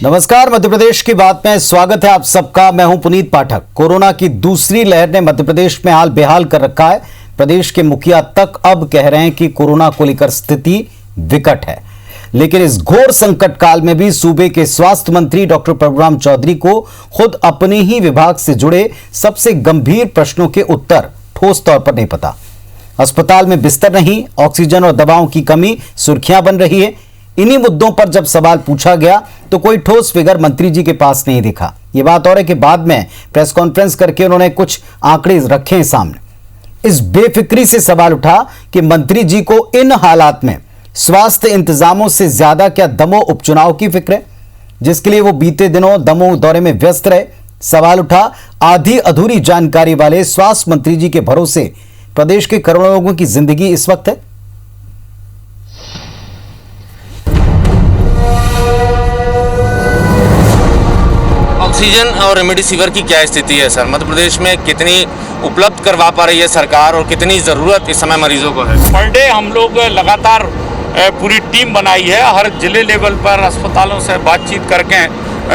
नमस्कार, मध्य प्रदेश की बात में स्वागत है आप सबका। मैं हूं पुनीत पाठक। कोरोना की दूसरी लहर ने मध्य प्रदेश में हाल बेहाल कर रखा है। प्रदेश के मुखिया तक अब कह रहे हैं कि कोरोना को लेकर स्थिति विकट है, लेकिन इस घोर संकट काल में भी सूबे के स्वास्थ्य मंत्री डॉक्टर प्रभुराम चौधरी को खुद अपने ही विभाग से जुड़े सबसे गंभीर प्रश्नों के उत्तर ठोस तौर पर नहीं पता। अस्पताल में बिस्तर नहीं, ऑक्सीजन और दवाओं की कमी सुर्खियां बन रही है। इन्हीं मुद्दों पर जब सवाल पूछा गया तो कोई ठोस फिगर मंत्री जी के पास नहीं दिखा। यह बात और है कि बाद में प्रेस कॉन्फ्रेंस करके उन्होंने कुछ आंकड़े रखे हैं सामने। इस बेफिक्री से सवाल उठा कि मंत्री जी को इन हालात में स्वास्थ्य इंतजामों से ज्यादा क्या दमोह उपचुनाव की फिक्र है, जिसके लिए वो बीते दिनों दमोह दौरे में व्यस्त रहे। सवाल उठा आधी अधूरी जानकारी वाले स्वास्थ्य मंत्री जी के भरोसे प्रदेश के करोड़ों लोगों की जिंदगी इस वक्त है। ऑक्सीजन और रेमडेसिविर की क्या स्थिति है सर? मध्य प्रदेश में कितनी उपलब्ध करवा पा रही है सरकार और कितनी ज़रूरत इस समय मरीजों को है? पर डे हम लोग लगातार पूरी टीम बनाई है, हर जिले लेवल पर अस्पतालों से बातचीत करके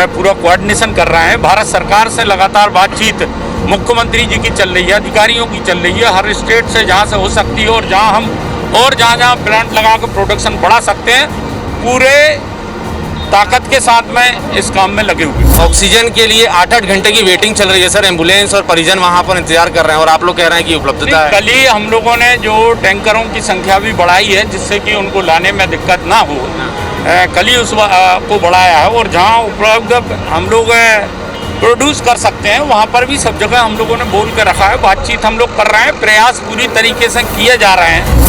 पूरा कोऑर्डिनेशन कर रहे हैं। भारत सरकार से लगातार बातचीत मुख्यमंत्री जी की चल रही है, अधिकारियों की चल रही है, हर स्टेट से जहाँ से हो सकती है और जहाँ प्लांट लगा कर प्रोडक्शन बढ़ा सकते हैं, पूरे ताकत के साथ में इस काम में लगे हुए। ऑक्सीजन के लिए 8-8 घंटे की वेटिंग चल रही है सर। एम्बुलेंस और परिजन वहां पर इंतजार कर रहे हैं और आप लोग कह रहे हैं कि उपलब्धता है। कल ही हम लोगों ने जो टैंकरों की संख्या भी बढ़ाई है, जिससे कि उनको लाने में दिक्कत ना हो, कल ही को बढ़ाया है। और जहाँ उपलब्ध हम लोग प्रोड्यूस कर सकते हैं वहाँ पर भी सब जगह हम लोगों ने बोल कर रखा है। बातचीत हम लोग कर रहे हैं, प्रयास पूरी तरीके से किए जा रहे हैं।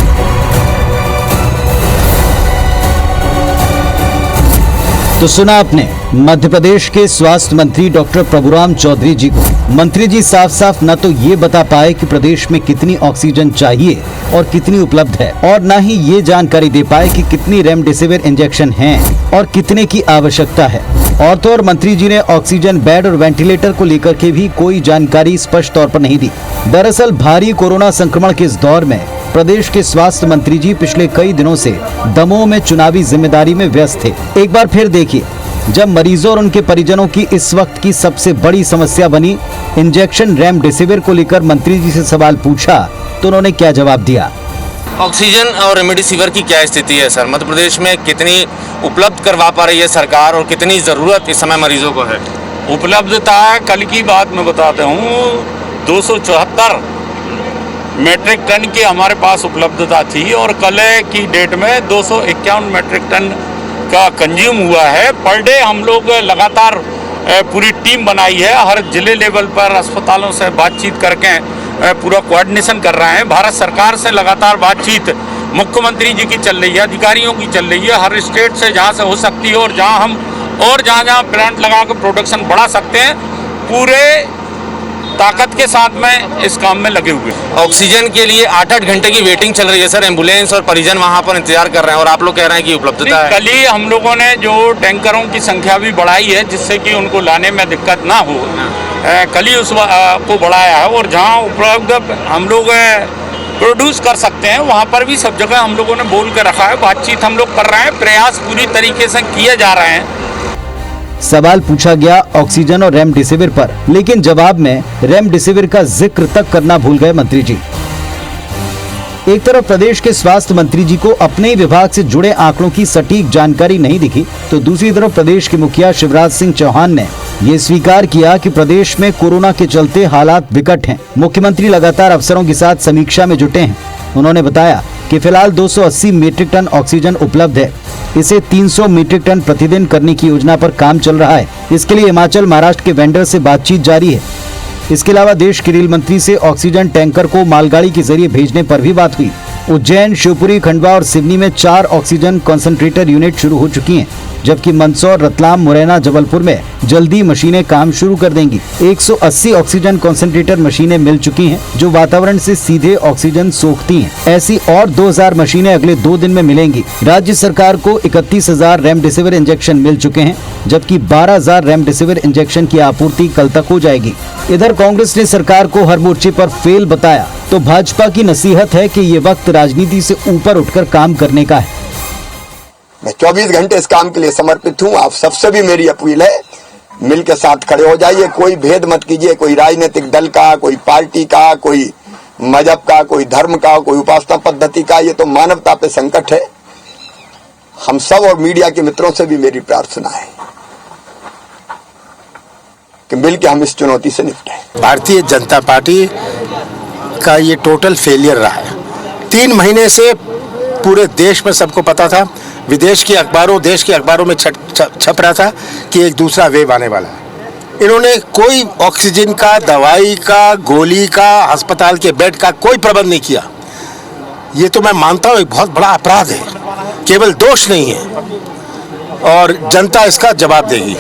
तो सुना आपने मध्य प्रदेश के स्वास्थ्य मंत्री डॉक्टर प्रभुराम चौधरी जी को। मंत्री जी साफ साफ न तो ये बता पाए कि प्रदेश में कितनी ऑक्सीजन चाहिए और कितनी उपलब्ध है, और न ही ये जानकारी दे पाए कि कितनी रेमडेसिविर इंजेक्शन हैं और कितने की आवश्यकता है। और तो और मंत्री जी ने ऑक्सीजन बेड और वेंटिलेटर को लेकर के भी कोई जानकारी स्पष्ट तौर पर नहीं दी। दरअसल भारी कोरोना संक्रमण के इस दौर में प्रदेश के स्वास्थ्य मंत्री जी पिछले कई दिनों से दमोह में चुनावी जिम्मेदारी में व्यस्त थे। एक बार फिर देखिए, जब मरीजों और उनके परिजनों की इस वक्त की सबसे बड़ी समस्या बनी इंजेक्शन रेमडेसिविर को लेकर मंत्री जी से सवाल पूछा तो उन्होंने क्या जवाब दिया। ऑक्सीजन और रेमडेसिविर की क्या स्थिति है सर? मध्य प्रदेश में कितनी उपलब्ध करवा पा रही है सरकार और कितनी ज़रूरत इस समय मरीजों को है? उपलब्धता कल की बात मैं बताता हूँ, 274 मेट्रिक टन की हमारे पास उपलब्धता थी और कल की डेट में 251 मेट्रिक टन का कंज्यूम हुआ है। पर डे हम लोग लगातार पूरी टीम बनाई है, हर जिले लेवल पर अस्पतालों से बातचीत करके पूरा कोऑर्डिनेशन कर रहे हैं। भारत सरकार से लगातार बातचीत मुख्यमंत्री जी की चल रही है, अधिकारियों की चल रही है, हर स्टेट से जहाँ से हो सकती है और जहाँ प्लांट लगा कर प्रोडक्शन बढ़ा सकते हैं, पूरे ताकत के साथ में इस काम में लगे हुए। ऑक्सीजन के लिए 8-8 घंटे की वेटिंग चल रही है सर। एम्बुलेंस और परिजन वहां पर इंतजार कर रहे हैं और आप लोग कह रहे हैं कि उपलब्धता है। कल ही हम लोगों ने जो टैंकरों की संख्या भी बढ़ाई है, जिससे कि उनको लाने में दिक्कत ना हो, कल ही को बढ़ाया है। और जहाँ उपलब्ध हम लोग प्रोड्यूस कर सकते हैं वहाँ पर भी सब जगह हम लोगों ने बोल कर रखा है। बातचीत हम लोग कर रहे हैं, प्रयास पूरी तरीके से किए जा रहे हैं। सवाल पूछा गया ऑक्सीजन और रेमडेसिविर पर, लेकिन जवाब में रेमडेसिविर का जिक्र तक करना भूल गए मंत्री जी। एक तरफ प्रदेश के स्वास्थ्य मंत्री जी को अपने ही विभाग से जुड़े आंकड़ों की सटीक जानकारी नहीं दिखी, तो दूसरी तरफ प्रदेश के मुखिया शिवराज सिंह चौहान ने ये स्वीकार किया कि प्रदेश में कोरोना के चलते हालात विकट हैं। मुख्यमंत्री लगातार अफसरों के साथ समीक्षा में जुटे हैं। उन्होंने बताया कि फिलहाल 280 मीट्रिक टन ऑक्सीजन उपलब्ध है, इसे 300 मीट्रिक टन प्रतिदिन करने की योजना पर काम चल रहा है। इसके लिए हिमाचल महाराष्ट्र के वेंडर से बातचीत जारी है। इसके अलावा देश के रेल मंत्री से ऑक्सीजन टैंकर को मालगाड़ी के जरिए भेजने पर भी बात हुई। उज्जैन, शिवपुरी, खंडवा और सिवनी में 4 ऑक्सीजन कंसंट्रेटर यूनिट शुरू हो चुकी हैं, जबकि मंदसौर, रतलाम, मुरैना, जबलपुर में जल्दी मशीनें काम शुरू कर देंगी। 180 ऑक्सीजन कंसंट्रेटर मशीनें मिल चुकी हैं, जो वातावरण से सीधे ऑक्सीजन सोखती हैं। ऐसी और 2000 मशीनें अगले 2 दिन में मिलेंगी। राज्य सरकार को 31,000 रेमडेसिविर इंजेक्शन मिल चुके हैं, जबकि 12,000 रेमडेसिविर इंजेक्शन की आपूर्ति कल तक हो जाएगी। इधर कांग्रेस ने सरकार को हर मोर्चे पर फेल बताया, तो भाजपा की नसीहत है कि ये वक्त राजनीति से ऊपर उठकर काम करने का है। मैं 24 घंटे इस काम के लिए समर्पित हूं। आप सबसे भी मेरी अपील है, मिल के साथ खड़े हो जाइए। कोई भेद मत कीजिए, कोई राजनीतिक दल का, कोई पार्टी का, कोई मजहब का, कोई धर्म का, कोई उपासना पद्धति का। ये तो मानवता पे संकट है। हम सब और मीडिया के मित्रों से भी मेरी प्रार्थना है कि मिलकर हम इस चुनौती से निपटें। भारतीय जनता पार्टी का ये टोटल फेलियर रहा है। 3 महीने से पूरे देश में सबको पता था, विदेश के अखबारों, देश के अखबारों में छप रहा था कि एक दूसरा वेव आने वाला है। इन्होंने कोई ऑक्सीजन का, दवाई का, गोली का, अस्पताल के बेड का कोई प्रबंध नहीं किया। ये तो मैं मानता हूँ एक बहुत बड़ा अपराध है, केवल दोष नहीं है और जनता इसका जवाब देगी।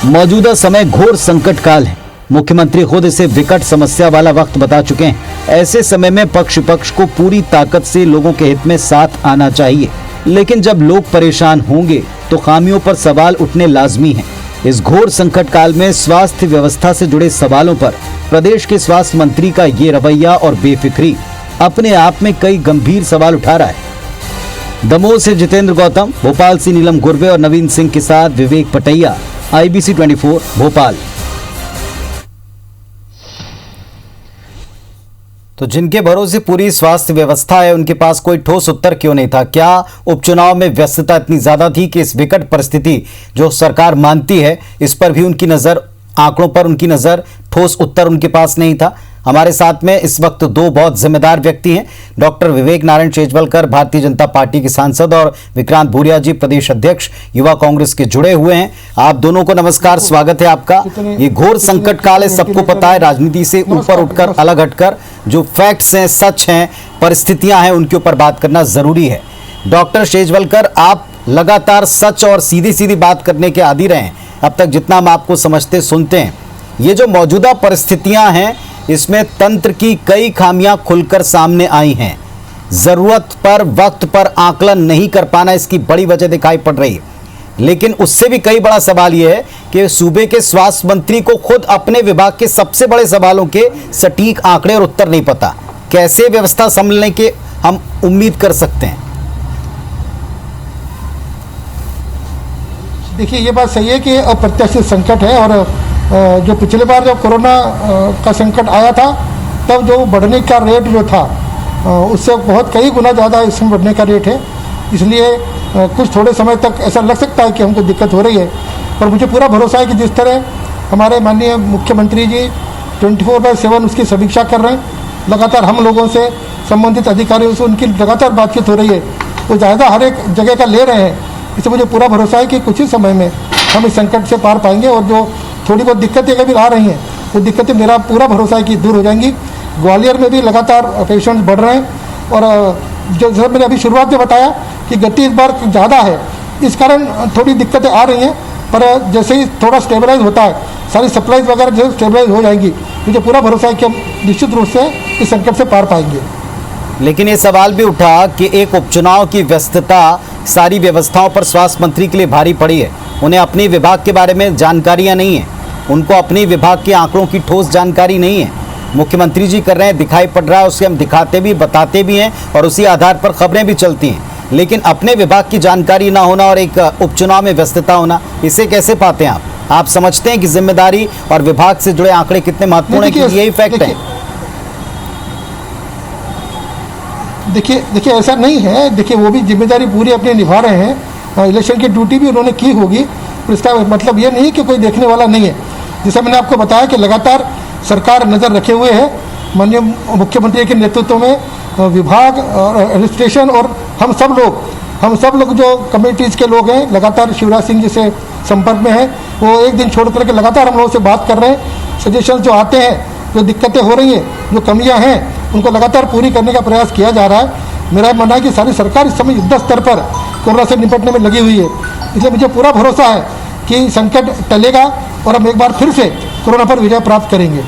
मौजूदा समय घोर संकट काल है। मुख्यमंत्री खुद इसे विकट समस्या वाला वक्त बता चुके हैं। ऐसे समय में पक्ष को पूरी ताकत से लोगों के हित में साथ आना चाहिए, लेकिन जब लोग परेशान होंगे तो खामियों पर सवाल उठने लाजमी हैं। इस घोर संकट काल में स्वास्थ्य व्यवस्था से जुड़े सवालों पर प्रदेश के स्वास्थ्य मंत्री का ये रवैया और बेफिक्री अपने आप में कई गंभीर सवाल उठा रहा है। दमोह से जितेंद्र गौतम, भोपाल से नीलम गुर्वे और नवीन सिंह के साथ विवेक पटैया, IBC 24 भोपाल। तो जिनके भरोसे पूरी स्वास्थ्य व्यवस्था है, उनके पास कोई ठोस उत्तर क्यों नहीं था? क्या उपचुनाव में व्यस्तता इतनी ज्यादा थी कि इस विकट परिस्थिति जो सरकार मानती है, इस पर भी उनकी नजर, आंकड़ों पर उनकी नजर, ठोस उत्तर उनके पास नहीं था? हमारे साथ में इस वक्त 2 बहुत जिम्मेदार व्यक्ति हैं। डॉक्टर विवेक नारायण शेजवलकर, भारतीय जनता पार्टी के सांसद, और विक्रांत भूरिया जी, प्रदेश अध्यक्ष युवा कांग्रेस के जुड़े हुए हैं। आप दोनों को नमस्कार, स्वागत है आपका। ये घोर संकट काल है, सबको पता है। राजनीति से ऊपर उठकर, अलग हटकर जो फैक्ट्स हैं, सच हैं, परिस्थितियां हैं, उनके ऊपर बात करना जरूरी है। डॉक्टर शेजवलकर, आप लगातार सच और सीधी सीधी बात करने के आदी रहे हैं, अब तक जितना हम आपको समझते सुनते हैं। ये जो मौजूदा परिस्थितियां हैं, इसमें तंत्र की कई खामियां खुलकर सामने आई हैं। जरूरत पर, वक्त पर आकलन नहीं कर पाना इसकी बड़ी वजह दिखाई पड़ रही है। लेकिन उससे भी कई बड़ा सवाल यह है कि सूबे के स्वास्थ्य मंत्री को खुद अपने विभाग के सबसे बड़े सवालों के सटीक आंकड़े और उत्तर नहीं पता। कैसे व्यवस्था संभलने के हम उम्मीद कर सकते हैं? देखिए, ये बात सही है कि अप्रत्याशित संकट है, और जो पिछले बार जब कोरोना का संकट आया था, तब जो बढ़ने का रेट जो था उससे बहुत कई गुना ज़्यादा इसमें बढ़ने का रेट है। इसलिए कुछ थोड़े समय तक ऐसा लग सकता है कि हमको दिक्कत हो रही है, पर मुझे पूरा भरोसा है कि जिस तरह हमारे माननीय मुख्यमंत्री जी 24/7 उसकी समीक्षा कर रहे हैं, लगातार हम लोगों से, संबंधित अधिकारियों से उनकी लगातार बातचीत हो रही है, वो जायज़ा हर एक जगह का ले रहे हैं। इससे मुझे पूरा भरोसा है कि कुछ ही समय में हम इस संकट से पार पाएंगे, और जो थोड़ी बहुत दिक्कतें कभी आ रही हैं, वो दिक्कतें मेरा पूरा भरोसा है कि दूर हो जाएंगी। ग्वालियर में भी लगातार पेशेंट्स बढ़ रहे हैं, और जो जैसे मैंने अभी शुरुआत में बताया कि गति इस बार ज़्यादा है, इस कारण थोड़ी दिक्कतें आ रही हैं, पर जैसे ही थोड़ा स्टेबलाइज होता है, सारी सप्लाईज वगैरह जैसे स्टेबलाइज हो जाएंगी, मुझे पूरा भरोसा है कि हम निश्चित रूप से इस संकट से पार पाएंगे। लेकिन ये सवाल भी उठा कि एक उपचुनाव की व्यस्तता सारी व्यवस्थाओं पर स्वास्थ्य मंत्री के लिए भारी पड़ी है। उन्हें अपने विभाग के बारे में जानकारियां नहीं है, उनको अपने विभाग के आंकड़ों की ठोस जानकारी नहीं है। मुख्यमंत्री जी कर रहे हैं, दिखाई पड़ रहा है, उससे हम दिखाते भी, बताते भी हैं, और उसी आधार पर खबरें भी चलती हैं। लेकिन अपने विभाग की जानकारी ना होना और एक उपचुनाव में व्यस्तता होना, इसे कैसे पाते हैं आप? आप समझते हैं कि जिम्मेदारी और विभाग से जुड़े आंकड़े कितने महत्वपूर्ण हैं, कि यही फैक्ट है? देखिए ऐसा नहीं है। देखिए, वो भी जिम्मेदारी पूरी अपनी निभा रहे हैं, इलेक्शन की ड्यूटी भी उन्होंने की होगी, तो इसका मतलब ये नहीं कि कोई देखने वाला नहीं है। जैसे मैंने आपको बताया कि लगातार सरकार नज़र रखे हुए है, माननीय मुख्यमंत्री के नेतृत्व में विभाग और एडमिनिस्ट्रेशन और हम सब लोग जो कमेटीज़ के लोग हैं, लगातार शिवराज सिंह जी से संपर्क में हैं। वो एक दिन छोड़ करके लगातार हम लोगों से बात कर रहे हैं। सजेशन जो आते हैं, जो दिक्कतें हो रही हैं, जो कमियां हैं, उनको लगातार पूरी करने का प्रयास किया जा रहा है। मेरा मानना है कि सारी सरकार इस समय युद्ध स्तर पर कोरोना से निपटने में लगी हुई है। इसलिए मुझे पूरा भरोसा है कि संकट टलेगा और हम एक बार फिर से कोरोना पर विजय प्राप्त करेंगे।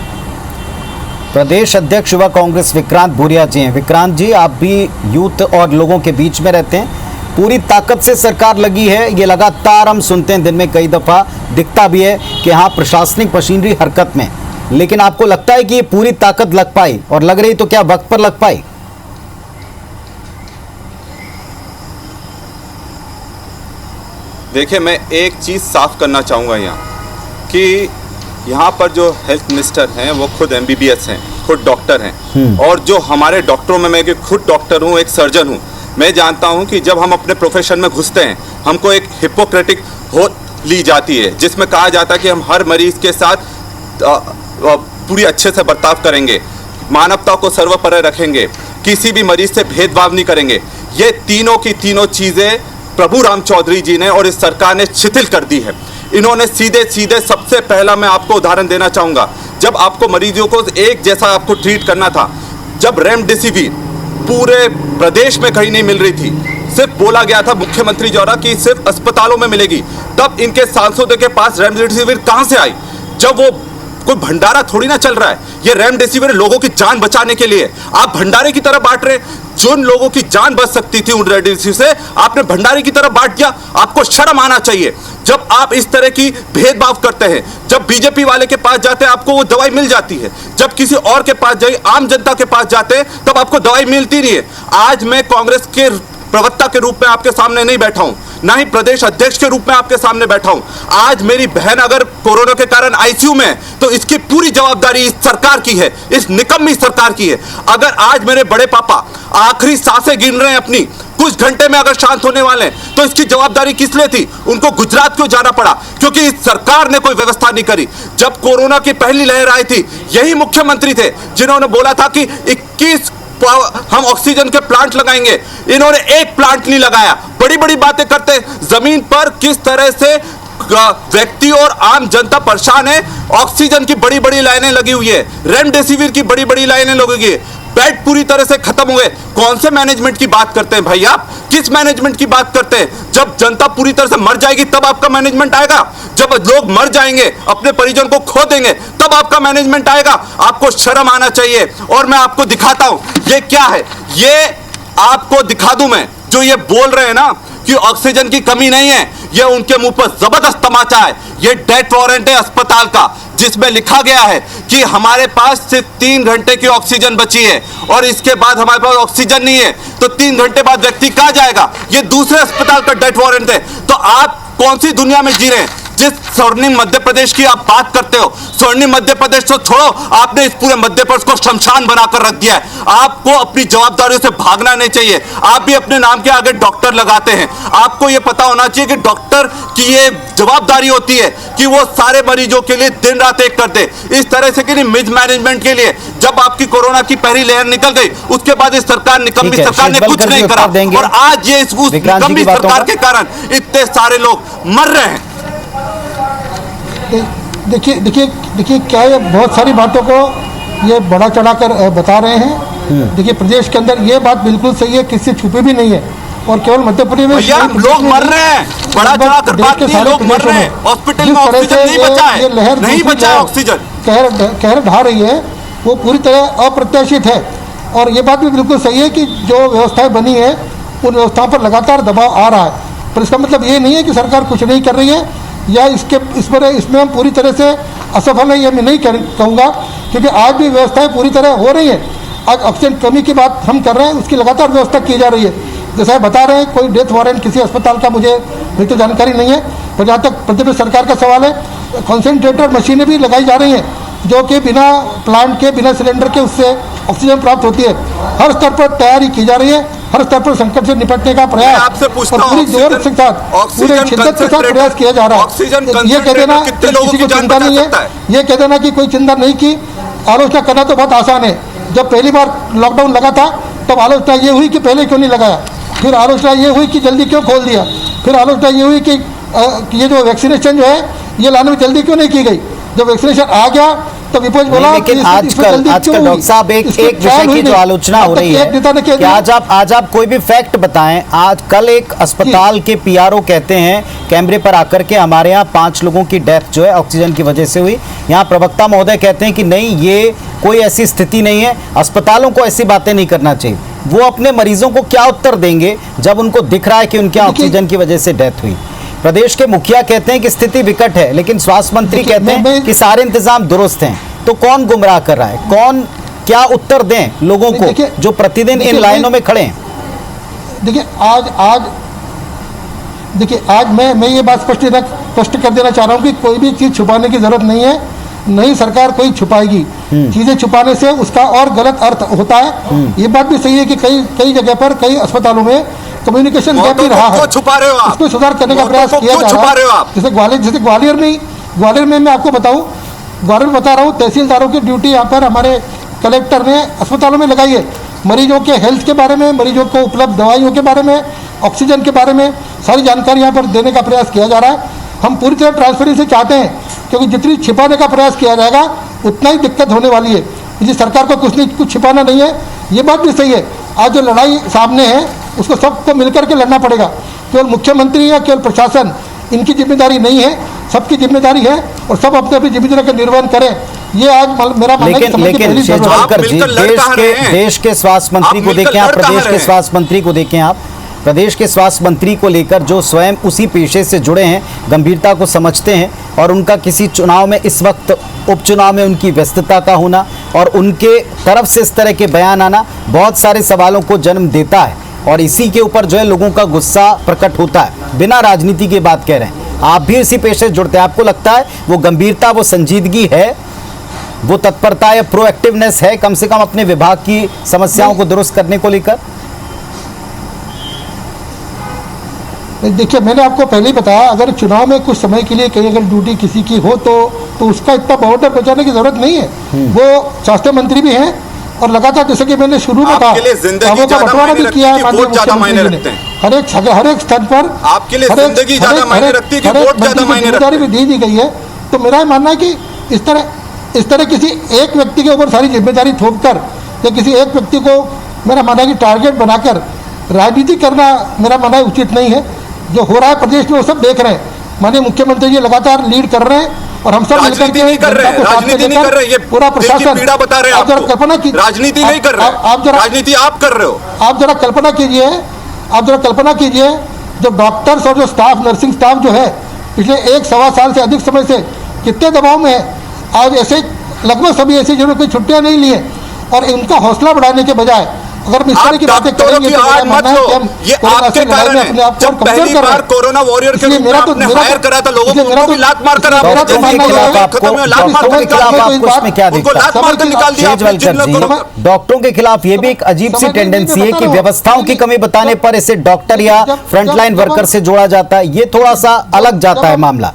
प्रदेश अध्यक्ष युवा कांग्रेस विक्रांत भूरिया जी हैं। विक्रांत जी, आप भी यूथ और लोगों के बीच में रहते हैं, पूरी ताकत से सरकार लगी है, ये लगातार हम सुनते हैं, दिन में कई दफ़ा दिखता भी है कि हाँ प्रशासनिक मशीनरी हरकत में, लेकिन आपको लगता है कि ये पूरी ताकत लग पाई, और लग रही तो क्या वक्त पर लग पाई? देखिए, मैं एक चीज़ साफ करना चाहूँगा यहाँ कि यहाँ पर जो हेल्थ मिनिस्टर हैं वो खुद MBBS हैं, खुद डॉक्टर हैं। और जो हमारे डॉक्टरों में, मैं खुद डॉक्टर हूँ, एक सर्जन हूँ, मैं जानता हूँ कि जब हम अपने प्रोफेशन में घुसते हैं हमको एक हिपोक्रेटिक ओथ ली जाती है जिसमें कहा जाता है कि हम हर मरीज के साथ पूरी अच्छे से बर्ताव करेंगे, मानवता को सर्वोपरि रखेंगे, किसी भी मरीज से भेदभाव नहीं करेंगे। ये तीनों की तीनों चीज़ें प्रभु राम चौधरी जी ने और इस सरकार ने शिथिल कर दी है। इन्होंने सीधे सीधे, सबसे पहला मैं आपको उदाहरण देना चाहूँगा, जब आपको मरीजों को एक जैसा आपको ट्रीट करना था, जब रेमडेसिविर पूरे प्रदेश में कहीं नहीं मिल रही थी, सिर्फ बोला गया था मुख्यमंत्री द्वारा कि सिर्फ अस्पतालों में मिलेगी, तब इनके सांसदों के पास रेमडेसिविर कहाँ से आई? जब वो कोई भंडारा थोड़ी ना चल रहा है, ये रेमडेसिविर लोगों की जान बचाने के लिए आप भंडारे की तरह बांट रहे हैं। जिन लोगों की जान बच सकती थी उन रेमडेसिविर से आपने भंडारे की तरह बांट दिया। आपको शर्म आना चाहिए जब आप इस तरह की भेदभाव करते हैं। जब बीजेपी वाले के पास जाते हैं आपको वो दवाई मिल जाती है, जब किसी और के पास जाइए, आम जनता के पास जाते हैं, तब आपको दवाई मिलती नहीं है। आज मैं कांग्रेस के प्रवक्ता के रूप में आपके सामने नहीं बैठा हूं, ना ही प्रदेश अध्यक्ष के रूप में आपके सामने बैठा हूं। आज मेरी बहन अगर कोरोना के कारण आईसीयू में है तो इसकी पूरी जवाबदारी इस सरकार की है, इस निकम्मी सरकार की है। अगर आज मेरे बड़े पापा आखिरी सांसें गिन रहे हैं अपनी, कुछ घंटे में अगर शांत होने वाले हैं, तो इसकी जवाबदारी किस लिए थी? उनको गुजरात क्यों जाना पड़ा? क्योंकि इस सरकार ने कोई व्यवस्था नहीं करी। जब कोरोना की पहली लहर आई थी, यही मुख्यमंत्री थे जिन्होंने बोला था कि 21 हम ऑक्सीजन के प्लांट लगाएंगे। इन्होंने एक प्लांट नहीं लगाया। बड़ी बड़ी बातें करते, जमीन पर किस तरह से व्यक्ति और आम जनता परेशान है। ऑक्सीजन की बड़ी बड़ी लाइनें लगी हुई है, रेमडेसिविर की बड़ी बड़ी लाइनें लगी हुई है, बेड पूरी तरह से खत्म हुए। कौन से मैनेजमेंट की बात करते हैं भाई आप? किस मैनेजमेंट की बात करते हैं? जब जनता पूरी तरह से मर जाएगी तब आपका मैनेजमेंट आएगा। जब लोग मर जाएंगे, अपने परिजन को खो देंगे, तब आपका मैनेजमेंट आएगा। आपको शर्म आना चाहिए। और मैं आपको दिखाता हूं ये क्या है, ये आपको दिखा दूं मैं। जो ये बोल रहे हैं ना कि ऑक्सीजन की कमी नहीं है, ये उनके मुंह पर जबरदस्त तमाचा है। ये डेथ वारंट है अस्पताल का, जिसमें लिखा गया है कि हमारे पास सिर्फ 3 घंटे की ऑक्सीजन बची है और इसके बाद हमारे पास ऑक्सीजन नहीं है, तो 3 घंटे बाद व्यक्ति कहां जाएगा? ये दूसरे अस्पताल का डेथ वारंट है। तो आप कौन सी दुनिया में जी रहे हैं? जिस स्वर्णिम मध्य प्रदेश की आप बात करते हो, स्वर्णिम मध्य प्रदेश तो छोड़ो, आपने इस पूरे मध्य प्रदेश को शमशान बनाकर रख दिया है। आपको अपनी जवाबदारियों से भागना नहीं चाहिए। आप भी अपने नाम के आगे डॉक्टर लगाते हैं। आपको यह पता होना चाहिए कि डॉक्टर की ये जवाबदारी होती है कि वो सारे मरीजों के लिए दिन रात एक कर दे। इस तरह से कि मिस मैनेजमेंट के लिए जब आपकी कोरोना की पहली लहर निकल गई, उसके बाद इस सरकार निकम्मी सरकार ने कुछ नहीं करा, और आज ये उस निकम्मी सरकार के कारण इतने सारे लोग मर रहे हैं। देखिए क्या ये बहुत सारी बातों को ये बड़ा चढ़ाकर बता रहे हैं। देखिए प्रदेश के अंदर ये बात बिल्कुल सही है, किसी छुपी भी नहीं है। और केवल मध्य प्रदेश में लोग मर रहे हैं, बड़ा चढ़ाकर बात नहीं, लोग मर रहे हैं। हॉस्पिटल में ऑक्सीजन नहीं बचा है, नहीं बचा है ऑक्सीजन। कहर ढा रही है वो पूरी तरह अप्रत्याशित है। और ये बात भी बिल्कुल सही है कि जो व्यवस्थाएं बनी है उन व्यवस्थाओं पर लगातार दबाव आ रहा है। पर इसका मतलब ये नहीं है कि सरकार कुछ नहीं कर रही है या इसमें हम पूरी तरह से असफल है, ये मैं नहीं कहूँगा, क्योंकि आज भी व्यवस्थाएं पूरी तरह हो रही हैं। आज ऑक्सीजन कमी की बात हम कर रहे हैं, उसकी लगातार व्यवस्था की जा रही है। जैसे आप बता रहे हैं, कोई डेथ वारंट किसी अस्पताल का मुझे तो जानकारी नहीं है, पर जहाँ तक मध्य प्रदेश सरकार का सवाल है, कॉन्सेंट्रेटर मशीनें भी लगाई जा रही हैं जो कि बिना प्लांट के, बिना सिलेंडर के उससे ऑक्सीजन प्राप्त होती है। हर स्तर पर तैयारी की जा रही है, हर स्तर पर संकट से निपटने का प्रयास आपसे पूछता हूं, पूरी जोर के साथ, पूरे शिद्दत के साथ प्रयास किया जा रहा है। ये कह देना किसी को चिंता नहीं है, ये कह देना कि कोई चिंता नहीं की, आलोचना करना तो बहुत आसान है। जब पहली बार लॉकडाउन लगा था तब आलोचना ये हुई कि पहले क्यों नहीं लगाया, फिर आलोचना ये हुई कि जल्दी क्यों खोल दिया, फिर आलोचना ये हुई कि ये जो वैक्सीनेशन जो है ये लाने में जल्दी क्यों नहीं की गई। जब वैक्सीनेशन आ गया तो विपक्ष बोला। लेकिन आजकल डॉक्टर साहब एक विषय की जो आलोचना हो रही है कि आज आप कोई भी फैक्ट बताएं। आज कल एक अस्पताल के पीआरओ कहते हैं कैमरे पर आकर के हमारे यहाँ 5 लोगों की डेथ जो है ऑक्सीजन की वजह से हुई। यहाँ प्रवक्ता महोदय कहते हैं कि नहीं, ये कोई ऐसी स्थिति नहीं है, अस्पतालों को ऐसी बातें नहीं करना चाहिए। वो अपने मरीजों को क्या उत्तर देंगे जब उनको दिख रहा है कि उनके ऑक्सीजन की वजह से डेथ हुई। प्रदेश के मुखिया कहते हैं कि स्थिति विकट है, लेकिन स्वास्थ्य मंत्री कहते हैं कि सारे इंतजाम दुरुस्त हैं। तो कौन गुमराह कर रहा है? कौन क्या उत्तर दें लोगों को जो प्रतिदिन इन लाइनों में खड़े हैं? देखिए देखिए, आज मैं ये बात स्पष्ट कर देना चाह रहा हूँ कि कोई भी चीज़ छुपाने की जरूरत नहीं है, नहीं सरकार कोई छुपाएगी। चीज़ें छुपाने से उसका और गलत अर्थ होता है। ये बात भी सही है कि कई जगह पर, कई अस्पतालों में कम्युनिकेशन गैप भी रहा है, छुपा रहे हो आप, उसको सुधार करने का प्रयास किया जा रहा है। जैसे ग्वालियर में मैं आपको बताऊं, ग्वालियर में बता रहा हूँ, तहसीलदारों की ड्यूटी यहाँ पर हमारे कलेक्टर ने अस्पतालों में लगाई है। मरीजों के हेल्थ के बारे में, मरीजों को उपलब्ध दवाइयों के बारे में, ऑक्सीजन के बारे में सारी जानकारी यहाँ पर देने का प्रयास किया जा रहा है। हम पूरी तरह ट्रांसपेरेंसी चाहते हैं, क्योंकि जितनी छिपाने का प्रयास किया जाएगा उतना ही दिक्कत होने वाली है। इसी सरकार को कुछ छिपाना नहीं है, ये बात भी सही है। आज जो लड़ाई सामने है उसको सबको मिलकर के लड़ना पड़ेगा। केवल मुख्यमंत्री या केवल प्रशासन इनकी जिम्मेदारी नहीं है, सबकी जिम्मेदारी है और सब अपने अपनी जिम्मेदारी का निर्वहन करें। ये आज मेरा मानना है कि समय की पहली जरूरत है। देश के स्वास्थ्य मंत्री को देखें आप, प्रदेश के स्वास्थ्य मंत्री को देखें आप, प्रदेश के स्वास्थ्य मंत्री को लेकर जो स्वयं उसी पेशे से जुड़े हैं, गंभीरता को समझते हैं, और उनका किसी चुनाव में, इस वक्त उपचुनाव में उनकी व्यस्तता का होना और उनके तरफ से इस तरह के बयान आना बहुत सारे सवालों को जन्म देता है, और इसी के ऊपर जो है लोगों का गुस्सा प्रकट होता है। बिना राजनीति की बात कह रहे हैं, आप भी इसी पेशे से जुड़ते हैं, आपको लगता है वो गंभीरता, वो संजीदगी है, वो तत्परता या प्रोएक्टिवनेस है कम से कम अपने विभाग की समस्याओं को दुरुस्त करने को लेकर? देखिए, मैंने आपको पहले ही बताया, अगर चुनाव में कुछ समय के लिए कहीं अगर ड्यूटी किसी की हो तो उसका इतना बॉर्डर बचाने की जरूरत नहीं है। वो स्वास्थ्य मंत्री भी हैं और लगातार, जैसे कि मैंने शुरू में कहा, बंटवारा भी किया है माननीय मुख्यमंत्री ने। हर एक स्तर पर आपके लिए जिंदगी ज्यादा मायने रखती है कि वोट ज्यादा मायने रखती है? जिम्मेदारी भी दी गई है। तो मेरा मानना है कि इस तरह किसी एक व्यक्ति के ऊपर सारी जिम्मेदारी थोपकर या किसी एक व्यक्ति को, मेरा मानना है कि टारगेट बनाकर राजनीति करना, मेरा मानना है उचित नहीं है। जो हो रहा है प्रदेश में वो सब देख रहे हैं, माननीय मुख्यमंत्री जी लगातार लीड कर रहे हैं और हम सब मिलकर के राजनीति नहीं कर रहे, ये पूरा प्रशासन पीड़ा बता रहे हैं। आप कल्पना की राजनीति नहीं कर रहे, आप राजनीति आप कर रहे हो। आप जरा कल्पना कीजिए, जो डॉक्टर्स और जो स्टाफ, नर्सिंग स्टाफ जो है पिछले 1-1.25 साल से अधिक समय से कितने दबाव में है। आज ऐसे लगभग सभी ऐसे जिन्होंने कोई छुट्टियां नहीं ली है, और इनका हौसला बढ़ाने के बजाय अगर इस तरह की बातें करेंगे तो ये आपके कारण है। जब पहली बार कोरोना वॉरियर के रूप में आपने हायर करा था लोगों को, उनको भी लात मार कर डॉक्टरों के खिलाफ ये भी एक अजीब सी टेंडेंसी है कि व्यवस्थाओं की कमी बताने पर इसे डॉक्टर या फ्रंटलाइन वर्कर से जोड़ा जाता है। ये थोड़ा सा अलग जाता है मामला।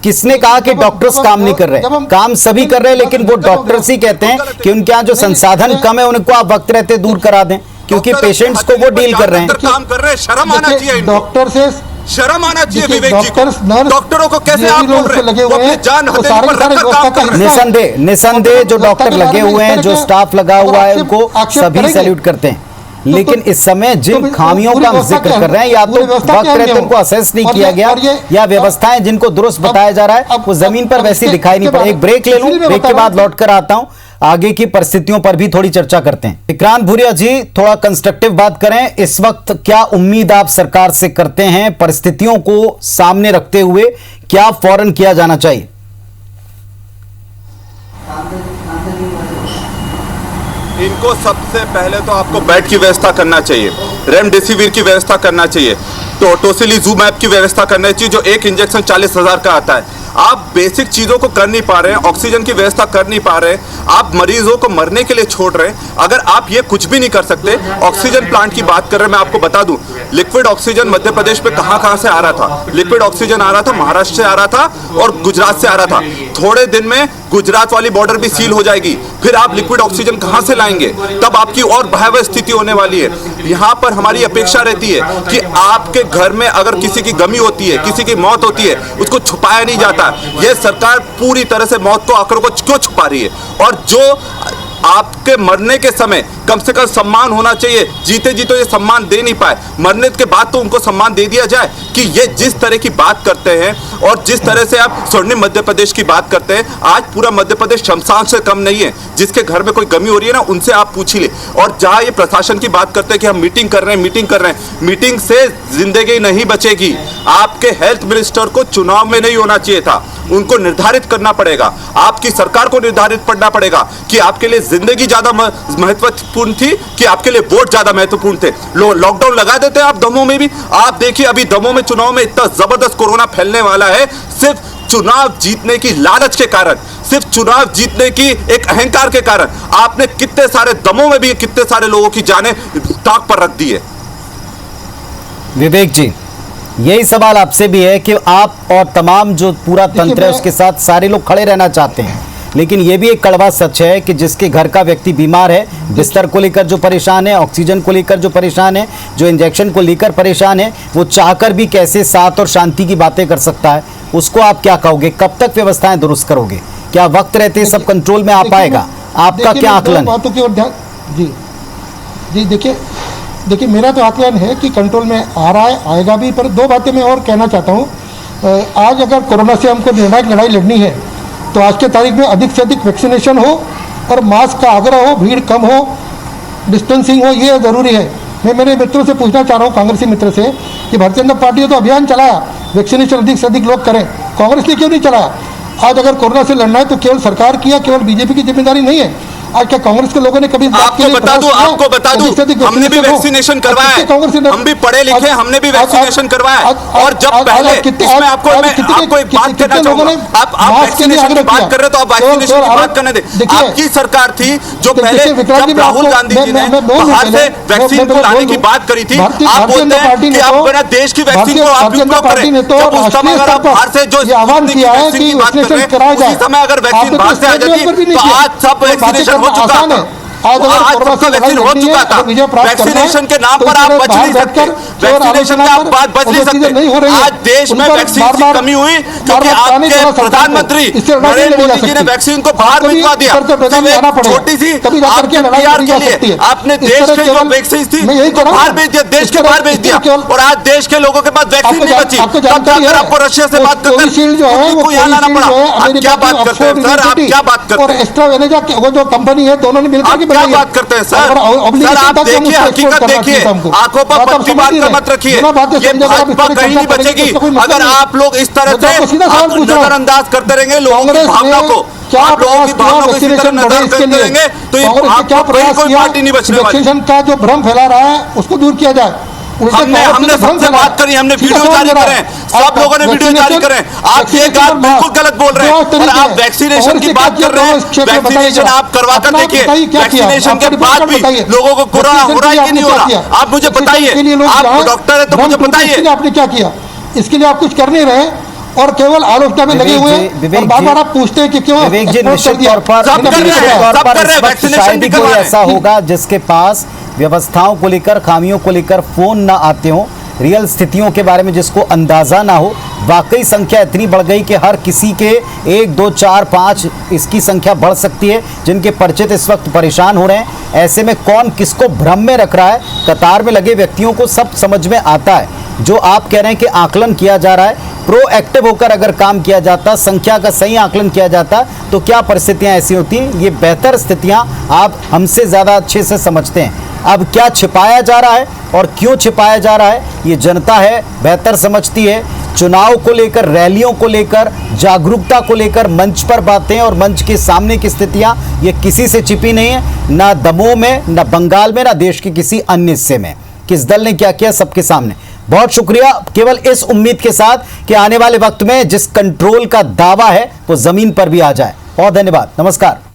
किसने कहा कि डॉक्टर्स काम नहीं कर रहे? काम सभी कर रहे हैं, लेकिन वो डॉक्टर्स ही कहते हैं कि उनके यहाँ जो संसाधन कम है उनको आप वक्त रहते दूर करा दें, क्योंकि पेशेंट्स को वो डील कर रहे हैं। काम कर रहे हैं, शर्म आना चाहिए। डॉक्टर से शर्म आना चाहिए विवेक जी को। डॉक्टरों को कैसे आप बोल रहे हैं? वो अपनी जान हथेली पर रखकर काम कर रहे हैं। निसंदेह जो डॉक्टर लगे हुए हैं, जो स्टाफ लगा हुआ है, उनको सभी सैल्यूट करते हैं। लेकिन इस समय जिन खामियों का हम जिक्र कर रहे हैं, या तो वक्त रहते उनको असेस नहीं किया गया, या व्यवस्थाएं जिनको दुरुस्त बताया जा रहा है वो जमीन पर वैसी दिखाई नहीं पड़े। एक ब्रेक ले लूं, ब्रेक के बाद लौट कर आता हूं, आगे की परिस्थितियों पर भी थोड़ी चर्चा करते हैं। विक्रांत भूरिया जी, थोड़ा कंस्ट्रक्टिव बात करें। इस वक्त क्या उम्मीद आप सरकार से करते हैं? परिस्थितियों को सामने रखते हुए क्या फौरन किया जाना चाहिए? इनको सबसे पहले तो आपको बेड की व्यवस्था करना चाहिए, रेमडेसिविर की व्यवस्था करना चाहिए, टोसिलिजुमैब की व्यवस्था करना चाहिए, जो एक इंजेक्शन 40,000 का आता है। आप बेसिक चीज़ों को कर नहीं पा रहे हैं, ऑक्सीजन की व्यवस्था कर नहीं पा रहे हैं, आप मरीजों को मरने के लिए छोड़ रहे हैं। अगर आप ये कुछ भी नहीं कर सकते, ऑक्सीजन प्लांट की बात कर रहे हैं, मैं आपको बता दूं, लिक्विड ऑक्सीजन मध्य प्रदेश में कहां से आ रहा था? लिक्विड ऑक्सीजन आ रहा था महाराष्ट्र से आ रहा था और गुजरात से आ रहा था। थोड़े दिन में गुजरात वाली बॉर्डर भी सील हो जाएगी, फिर आप लिक्विड ऑक्सीजन कहां से लाएंगे? तब आपकी और भयावह स्थिति होने वाली है। यहाँ पर हमारी अपेक्षा रहती है कि आपके घर में अगर किसी की गमी होती है, किसी की मौत होती है, उसको छुपाया नहीं जाता। यह सरकार पूरी तरह से मौत को, आंकड़ों को क्यों छुपा रही है? और जो आपके मरने के समय कम से कम सम्मान होना चाहिए, जीते जी तो ये सम्मान दे नहीं पाए, मरने के बाद तो उनको सम्मान दे दिया जाए। कि ये जिस तरह की बात करते हैं और जिस तरह से आप स्वर्णिम मध्य प्रदेश की बात करते हैं, आज पूरा मध्य प्रदेश शमशान से कम नहीं है। जिसके घर में कोई कमी हो रही है ना, उनसे आप पूछ ले। और जहाँ ये प्रशासन की बात करते हैं कि हम मीटिंग कर रहे हैं, मीटिंग से जिंदगी नहीं बचेगी। आपके हेल्थ मिनिस्टर को चुनाव में नहीं होना चाहिए था, उनको निर्धारित करना पड़ेगा, आपकी सरकार को निर्धारित करना पड़ेगा कि आपके लिए जिंदगी ज्यादा महत्व महत्वपूर्ण थी कि आपके लिए वोट ज्यादा महत्वपूर्ण थे। लॉकडाउन लगा देते आप दमोह में भी। आप देखिए अभी दमोह में चुनाव में इतना जबरदस्त कोरोना फैलने वाला है, सिर्फ चुनाव जीतने की लालच के कारण, सिर्फ चुनाव जीतने की एक अहंकार के कारण आपने कितने सारे दमों में भी कितने सारे लोगों की जानें ताक पर रख दी है। विवेक जी, यही सवाल आपसे भी है कि आप और तमाम जो पूरा तंत्र है उसके साथ सारे लोग खड़े रहना चाहते हैं, लेकिन ये भी एक कड़वा सच है कि जिसके घर का व्यक्ति बीमार है, बिस्तर को लेकर जो परेशान है, ऑक्सीजन को लेकर जो परेशान है, जो इंजेक्शन को लेकर परेशान है, वो चाहकर भी कैसे साथ और शांति की बातें कर सकता है। उसको आप क्या कहोगे? कब तक व्यवस्थाएं दुरुस्त करोगे? क्या वक्त रहते सब कंट्रोल में आ पाएगा? आपका क्या आकलन है? जी देखिए मेरा तो आकलन है कि कंट्रोल में आ रहा है, आएगा भी। पर दो बातें मैं और कहना चाहता हूँ। आज अगर कोरोना से हमको निर्णायक लड़ाई लड़नी है तो आज के तारीख में अधिक से अधिक वैक्सीनेशन हो और मास्क का आग्रह हो, भीड़ कम हो, डिस्टेंसिंग हो, ये ज़रूरी है। मैं मेरे मित्रों से पूछना चाह रहा हूँ, कांग्रेसी मित्र से, कि भारतीय जनता पार्टी ने तो अभियान चलाया, वैक्सीनेशन अधिक से अधिक लोग करें, कांग्रेस ने क्यों नहीं चलाया? आज अगर कोरोना से लड़ना है तो केवल सरकार की या केवल बीजेपी की जिम्मेदारी नहीं है। आज क्या कांग्रेस के लोगों ने कभी आपको बता दूं हमने भी वैक्सीनेशन करवाया है, हम भी पढ़े लिखे, हमने भी वैक्सीनेशन करवाया है। और जब पहले इसमें आपको एक बात कहना चाहूंगा, आप वैक्सीनेशन की बात कर रहे हो तो आप वैक्सीनेशन की बात करने दें। आपकी सरकार थी जो पहले जब राहुल गांधी जी ने बाहर से वैक्सीन को लाने की बात करी थी, आप बोलते हैं कि आप बिना देश की वैक्सीन को आप उपयोग करें। जब उस समय अगर आप बाहर से जो वैक्सीन की बात कर रहे हैं, उसी समय अगर वैक्सीन बाहर से आ जाती तो आज सब वैक्सीनेशन हो चुका था, आज सबका वैक्सीन हो चुका था। वैक्सीनेशन के नाम पर आप बच नहीं सकते, वैक्सीनेशन में आप बात बच नहीं सकते। आज देश में वैक्सीन की कमी हुई क्योंकि आपके प्रधानमंत्री नरेंद्र मोदी जी ने वैक्सीन को बाहर भिजवा दिया। छोटी सी आपके PR के लिए आपने देश के जो वैक्सीन थी उनको बाहर भेज दिया, देश के बाहर भेज दिया, और आज देश के लोगों के पास वैक्सीन नहीं बची। तब जाकर आपको रशिया से बात करते यहाँ लाना पड़ा। आप क्या बात करते हैं सर? आप क्या बात करते हैं? एस्ट्राजेनेका वो जो कंपनी है दोनों ने मिलकर क्या बात करते हैं सर? सर आप देखिए, हकीकत देखिए, आंखों पर पट्टी बांधकर मत रखिए। ये भाजपा कहीं नहीं बचेगी अगर आप लोग इस तरह से नजरअंदाज करते रहेंगे लोगों की भावना को। आप लोगों की भावना को इसी तरह नजरअंदाज करते रहेंगे तो ये कोई पार्टी नहीं बचने वाली। वैक्सीनेशन का जो भ्रम फैला रहा है उसको दूर किया जाए। हमने सबसे बात करी, हमने वीडियो जारी करे, सब लोगों ने वीडियो जारी करे। आप ये बात बिल्कुल गलत बोल रहे हैं और आप वैक्सीनेशन की बात कर रहे हैं। वैक्सीनेशन आप करवा कर देखिए, वैक्सीनेशन के बाद भी लोगों को कोरोना हो रहा है कि नहीं हो रहा, आप मुझे बताइए। आप डॉक्टर है तो मुझे बताइए आपने क्या किया। इसके लिए आप कुछ कर नहीं रहे और केवल आलोचना में लगे हुए और बार-बार आप पूछते हैं कि क्यों। विवेक जी, निश्चित तौर पर शायद कोई ऐसा होगा जिसके पास व्यवस्थाओं को लेकर, खामियों को लेकर फोन ना आते हो, रियल स्थितियों के बारे में जिसको अंदाजा ना हो। वाकई संख्या इतनी बढ़ गई कि हर किसी के 1, 2, 4, 5 इसकी संख्या बढ़ सकती है जिनके परिचित इस वक्त परेशान हो रहे हैं। ऐसे में कौन किसको भ्रम में रख रहा है, कतार में लगे व्यक्तियों को सब समझ में आता है। जो आप कह रहे हैं कि आकलन किया जा रहा है, प्रोएक्टिव होकर अगर काम किया जाता, संख्या का सही आकलन किया जाता तो क्या परिस्थितियां ऐसी होती। ये बेहतर स्थितियां आप हमसे ज़्यादा अच्छे से समझते हैं। अब क्या छिपाया जा रहा है और क्यों छिपाया जा रहा है ये जनता है बेहतर समझती है। चुनाव को लेकर, रैलियों को लेकर, जागरूकता को लेकर मंच पर बातें और मंच के सामने की स्थितियां ये किसी से छिपी नहीं है, ना दमोह में, ना बंगाल में, ना देश के किसी अन्य हिस्से में। किस दल ने क्या किया सबके सामने। बहुत शुक्रिया, केवल इस उम्मीद के साथ कि आने वाले वक्त में जिस कंट्रोल का दावा है वो जमीन पर भी आ जाए। बहुत धन्यवाद, नमस्कार।